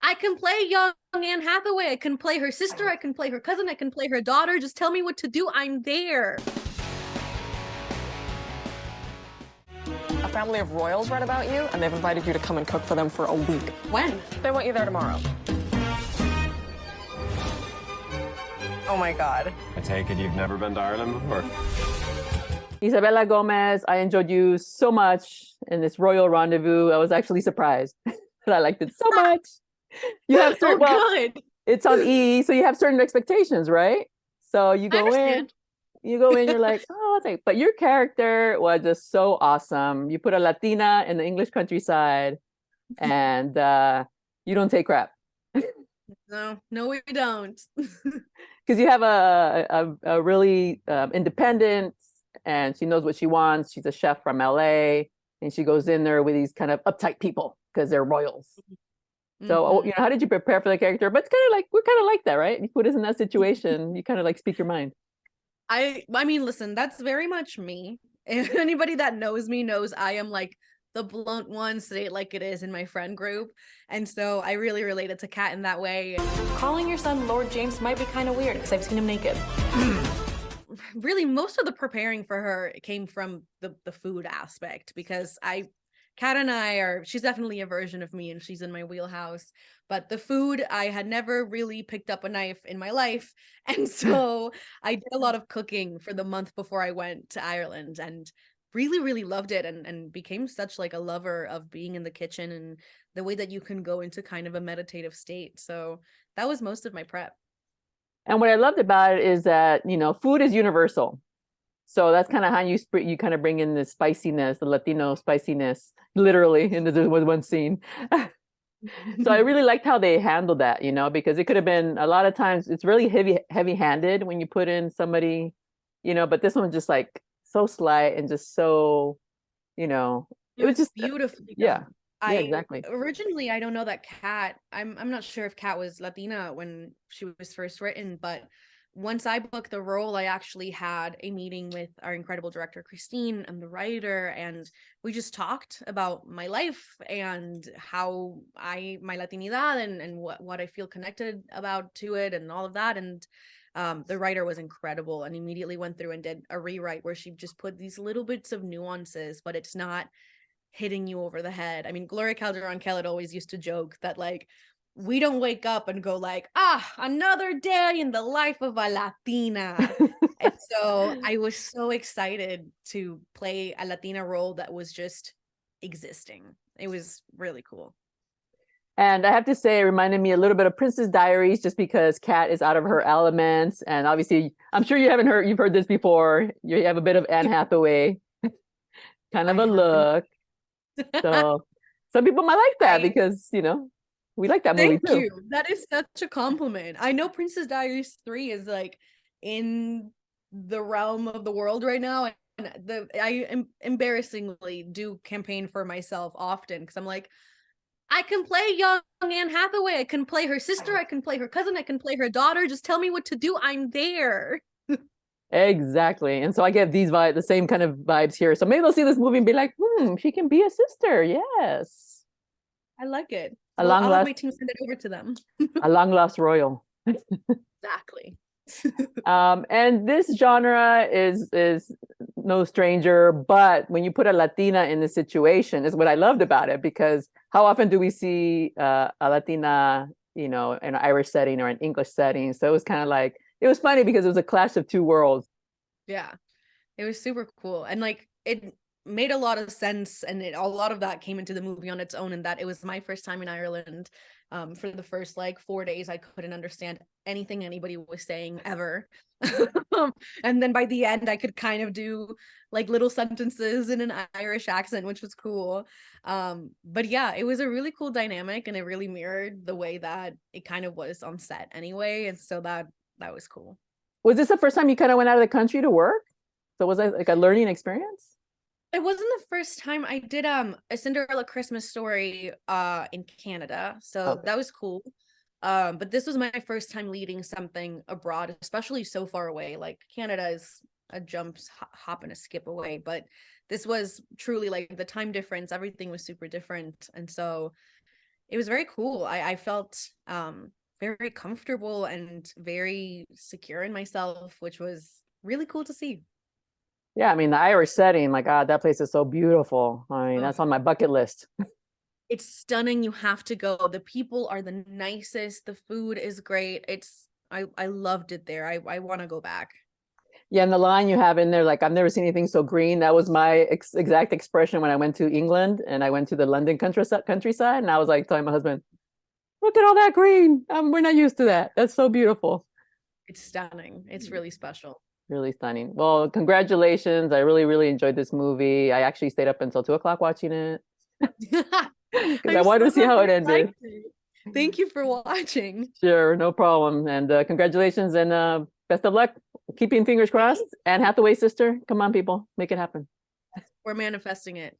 I can play young Anne Hathaway. I can play her sister. I can play her cousin. I can play her daughter. Just tell me what to do. I'm there. A family of royals read about you, and they've invited you to come and cook for them for a week. When? They want you there tomorrow. Oh my God. I take it you've never been to Ireland before? Isabella Gomez, I enjoyed you so much in this royal rendezvous. I was actually surprised that I liked it so much. You have certain, good. It's on E, so you have certain expectations, right? So you go in, you're like, oh, it's like, but your character was just so awesome. You put a Latina in the English countryside, and you don't take crap. No, we don't. Because you have a really independent, and she knows what she wants. She's a chef from LA, and she goes in there with these kind of uptight people because they're royals. So, how did you prepare for the character? But it's kind of like, we're kind of like that, right? You put us in that situation, you kind of like speak your mind. I mean, listen, that's very much me. If anybody that knows me knows I am like the blunt one, say it like it is in my friend group. And so I really related to Kat in that way. Calling your son Lord James might be kind of weird because I've seen him naked. Really, most of the preparing for her came from the food aspect, because Kat and I she's definitely a version of me and she's in my wheelhouse, but the food, I had never really picked up a knife in my life. And so I did a lot of cooking for the month before I went to Ireland, and really, really loved it, and became such like a lover of being in the kitchen and the way that you can go into kind of a meditative state. So that was most of my prep. And what I loved about it is that, food is universal. So that's kind of how you kind of bring in the spiciness, the Latino spiciness, literally, in the one scene. So I really liked how they handled that, because it could have been, a lot of times it's really heavy-handed when you put in somebody, but this one was just like so slight and just so, it was just beautifully done. Yeah, exactly. Originally, I don't know that Kat, I'm not sure if Kat was Latina when she was first written, but once I booked the role, I actually had a meeting with our incredible director, Christine, and the writer, and we just talked about my life and how my Latinidad and what I feel connected about to it and all of that. And the writer was incredible and immediately went through and did a rewrite where she just put these little bits of nuances, but it's not hitting you over the head. I mean, Gloria Calderon-Kellett always used to joke that, like, we don't wake up and go like, another day in the life of a Latina. And so I was so excited to play a Latina role that was just existing. It was really cool. And I have to say, it reminded me a little bit of Princess Diaries, just because Kat is out of her elements. And obviously, I'm sure you've heard this before. You have a bit of Anne Hathaway kind of a look. So some people might like that because, we like that movie too. Thank you. That is such a compliment. I know Princess Diaries 3 is like in the realm of the world right now. And I embarrassingly do campaign for myself often because I'm like, I can play young Anne Hathaway. I can play her sister. I can play her cousin. I can play her daughter. Just tell me what to do. I'm there. Exactly. And so I get the same kind of vibes here. So maybe they'll see this movie and be like, she can be a sister. Yes. I like it. I'll have my team send it over to them. A long lost royal. Exactly. And this genre is no stranger, but when you put a Latina in the situation is what I loved about it, because how often do we see a Latina, in an Irish setting or an English setting? So it was kind of like, it was funny because it was a clash of two worlds. Yeah, it was super cool. And like, it made a lot of sense, and a lot of that came into the movie on its own, and that it was my first time in Ireland. For the first like 4 days I couldn't understand anything anybody was saying ever. And then by the end I could kind of do like little sentences in an Irish accent, which was cool. But yeah, it was a really cool dynamic, and it really mirrored the way that it kind of was on set anyway, and so that was cool. Was this the first time you kind of went out of the country to work? So was it like a learning experience? It wasn't the first time. I did a Cinderella Christmas Story in Canada, so that was cool. But this was my first time leading something abroad, especially so far away. Like, Canada is a hop and a skip away, but this was truly like the time difference, everything was super different. And so it was very cool. I felt very comfortable and very secure in myself, which was really cool to see. Yeah, I mean, the Irish setting, my God, that place is so beautiful. I mean, that's on my bucket list. It's stunning. You have to go. The people are the nicest. The food is great. I loved it there. I want to go back. Yeah, and the line you have in there, like, I've never seen anything so green. That was my exact expression when I went to England and I went to the London countryside. And I was like telling my husband, look at all that green. We're not used to that. That's so beautiful. It's stunning. It's really special. Really stunning. Well, congratulations. I really, really enjoyed this movie. I actually stayed up until 2 o'clock watching it because I wanted to see how it ended. Thank you for watching. Sure, no problem. And congratulations and best of luck. Keeping fingers crossed. Anne Hathaway sister. Come on, people. Make it happen. We're manifesting it.